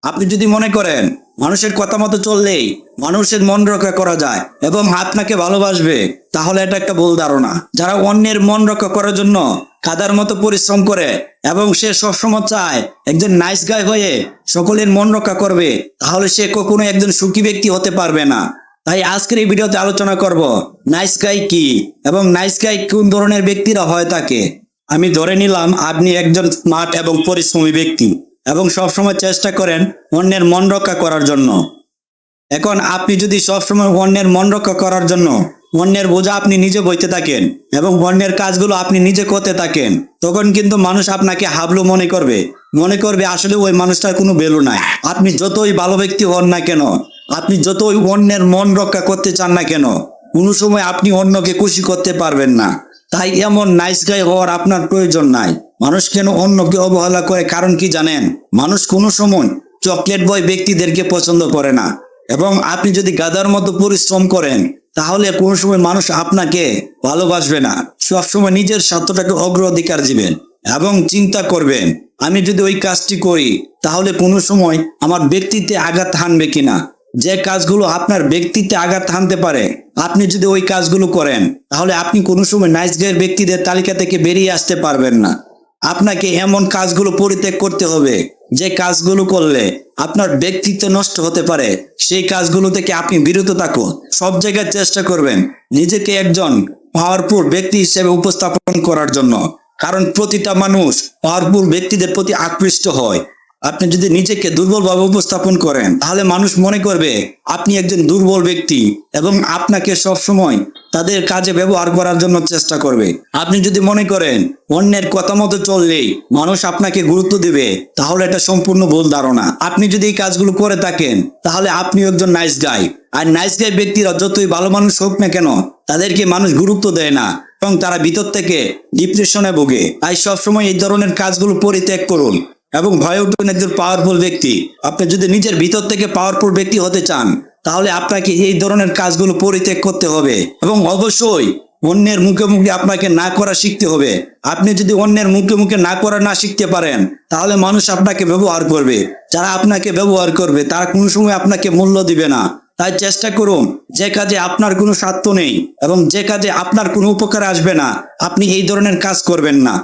আপনি যদি মনে করেন মানুষের কথা মতো চললেই মানুষের মন রক্ষা করা যায় এবং আপনাকে ভালোবাসবে, তাহলে এটা একটা ভুল ধারণা। যারা অন্যের মন রক্ষা করার জন্য কাদার মতো পরিশ্রম করে এবং সে সবসময় চায় একজন নাইস গাই হয়ে সকলের মন রক্ষা করবে, তাহলে সে কখনো একজন সুখী ব্যক্তি হতে পারবে না। তাই আজকের এই ভিডিওতে আলোচনা করব নাইস গাই কি এবং নাইস গাই কোন ধরনের ব্যক্তিরা হয় থাকে। আমি ধরে নিলাম আপনি একজন স্মার্ট এবং পরিশ্রমী ব্যক্তি এবং সবসময় চেষ্টা করেন অন্যের মন রক্ষা করার জন্য। এখন আপনি যদি সবসময় অন্যের মন রক্ষা করার জন্য অন্যের বোঝা আপনি নিজে বইতে থাকেন এবং অন্যের কাজগুলো আপনি নিজে করতে থাকেন, তখন কিন্তু মানুষ আপনাকে হাবলু মনে করবে আসলে ওই মানুষটার কোনো ভ্যালু নাই। আপনি যতই ভালো ব্যক্তি হন না কেন, আপনি যতই অন্যের মন রক্ষা করতে চান না কেন, কোনো সময় আপনি অন্যকে খুশি করতে পারবেন না। তাই এমন নাইস গাই হওয়ার আপনার প্রয়োজন নাই। মানুষ কেন অন্যকে অবহেলা করে, কারণ কি জানেন? মানুষ কোনো সময় চকলেট বয় ব্যক্তিদেরকে পছন্দ করে না। এবং আপনি যদি গাধার মতো পরিশ্রম করেন, তাহলে কোনো সময় মানুষ আপনাকে ভালোবাসবে না। সবসময় নিজের স্বার্থটাকে অগ্রাধিকার দিবেন এবং চিন্তা করবেন আমি যদি ওই কাজটি করি তাহলে কোনো সময় আমার ব্যক্তিত্বে আঘাত হানবে কিনা। যে কাজগুলো আপনার ব্যক্তিত্বে আঘাত হানতে পারে, আপনি যদি ওই কাজগুলো করেন, তাহলে আপনি কোনো সময় নাইস গায়ের ব্যক্তিদের তালিকা থেকে বেরিয়ে আসতে পারবেন না। আপনাকে এমন কাজগুলো পরিত্যাগ করতে হবে যে কাজগুলো করলে আপনার ব্যক্তিত্ব নষ্ট হতে পারে। সেই কাজগুলো থেকে আপনি বিরত থাকুন। সব জায়গায় চেষ্টা করবেন নিজেকে একজন পাওয়ারফুল ব্যক্তি হিসেবে উপস্থাপন করার জন্য, কারণ প্রতিটা মানুষ পাওয়ারফুল ব্যক্তিদের প্রতি আকৃষ্ট হয়। আপনি যদি নিজেকে দুর্বলভাবে উপস্থাপন করেন, তাহলে মানুষ মনে করবে আপনি একজন দুর্বল ব্যক্তি এবং আপনাকে সবসময় তাদের কাজে ব্যবহার করার জন্য চেষ্টা করবে। আপনি যদি মনে করেন অন্যের কথা মতো চললেই মানুষ আপনাকে গুরুত্ব দেবে, তাহলে এটা সম্পূর্ণ ভুল ধারণা। আপনি যদি এই কাজগুলো করে থাকেন, তাহলে আপনি একজন নাইস গাই। আর নাইস গাই ব্যক্তিরা যতই ভালো মানুষ হোক না কেন, তাদেরকে মানুষ গুরুত্ব দেয় না এবং তারা ভিতর থেকে ডিপ্রেশনে ভোগে। তাই সবসময় এই ধরনের কাজগুলো পরিত্যাগ করুন এবং ভয় উঠুন একজন পাওয়ারফুল ব্যক্তি। আপনি যদি নিজের ভিতর থেকে পাওয়ারফুল ব্যক্তি হতে চান, তাহলে আপনাকে এই ধরনের কাজগুলো পরিত্যাগ করতে হবে এবং অবশ্যই অন্যের মুখে মুখে আপনাকে না করা শিখতে হবে। আপনি যদি অন্যের মুখে মুখে না করা না শিখতে পারেন, তাহলে মানুষ আপনাকে ব্যবহার করবে। যারা আপনাকে ব্যবহার করবে তারা কোনো সময় আপনাকে মূল্য দিবে না। তাই চেষ্টা করুন যে কাজে আপনার কোনো স্বার্থ নেই এবং যে কাজে আপনার কোনো উপকার আসবে না, আপনি এই ধরনের কাজ করবেন না।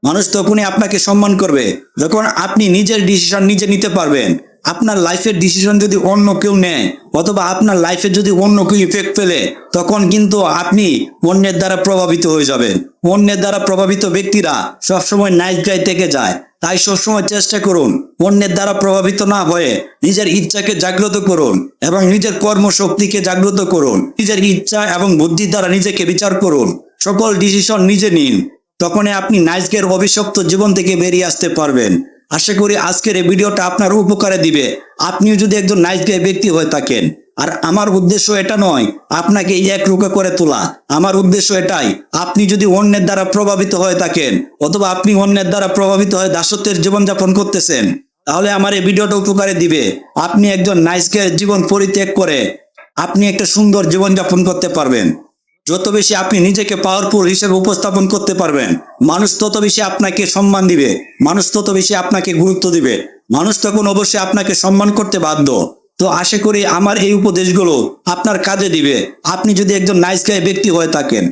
মানুষ তখনই আপনাকে সম্মান করবে যখন আপনি নিজের ডিসিশন নিজে নিতে পারবেন। আপনার লাইফের ডিসিশন যদি অন্য কেউ নেয় অথবা আপনার লাইফে যদি অন্য কেউ ইফেক্ট ফেলে, তখন কিন্তু আপনি অন্যের দ্বারা প্রভাবিত হয়ে যাবেন। অন্যের দ্বারা প্রভাবিত ব্যক্তিরা সবসময় নাইস গাই থেকে যায়। তাই সবসময় চেষ্টা করুন অন্যের দ্বারা প্রভাবিত না হয়ে নিজের ইচ্ছাকে জাগ্রত করুন এবং নিজের কর্মশক্তিকে জাগ্রত করুন। নিজের ইচ্ছা এবং বুদ্ধির দ্বারা নিজেকে বিচার করুন। সকল ডিসিশন নিজে নিন, তখনই আপনি নাইস গায়ের অভিশপ্ত জীবন থেকে বেরিয়ে আসতে পারবেন। আশা করি আজকের এই ভিডিওটা আপনার উপকারে দিবে, আপনিও যদি একজন নাইস গায়ে ব্যক্তি হয়ে থাকেন। আর আমার উদ্দেশ্য এটা নয় আপনাকে একরুখা করে তোলা। আমার উদ্দেশ্য এটাই, আপনি যদি অন্যের দ্বারা প্রভাবিত হয়ে থাকেন অথবা আপনি অন্যের দ্বারা প্রভাবিত হয়ে দাসত্বের জীবনযাপন করতেছেন, তাহলে আমার এই ভিডিওটা উপকারে দিবে। আপনি একজন নাইস গায়ের জীবন পরিত্যাগ করে আপনি একটা সুন্দর জীবনযাপন করতে পারবেন। যত বেশি আপনি নিজেকে পাওয়ারফুল হিসেবে উপস্থাপন করতে পারবেন, মানুষ তত বেশি আপনাকে সম্মান দিবে, মানুষ তত বেশি আপনাকে গুরুত্ব দিবে। মানুষ তখন অবশ্যই আপনাকে সম্মান করতে বাধ্য। তো আশা করি আমার এই উপদেশগুলো আপনার কাজে দিবে, আপনি যদি একজন নাইস গাই ব্যক্তি হয়ে থাকেন।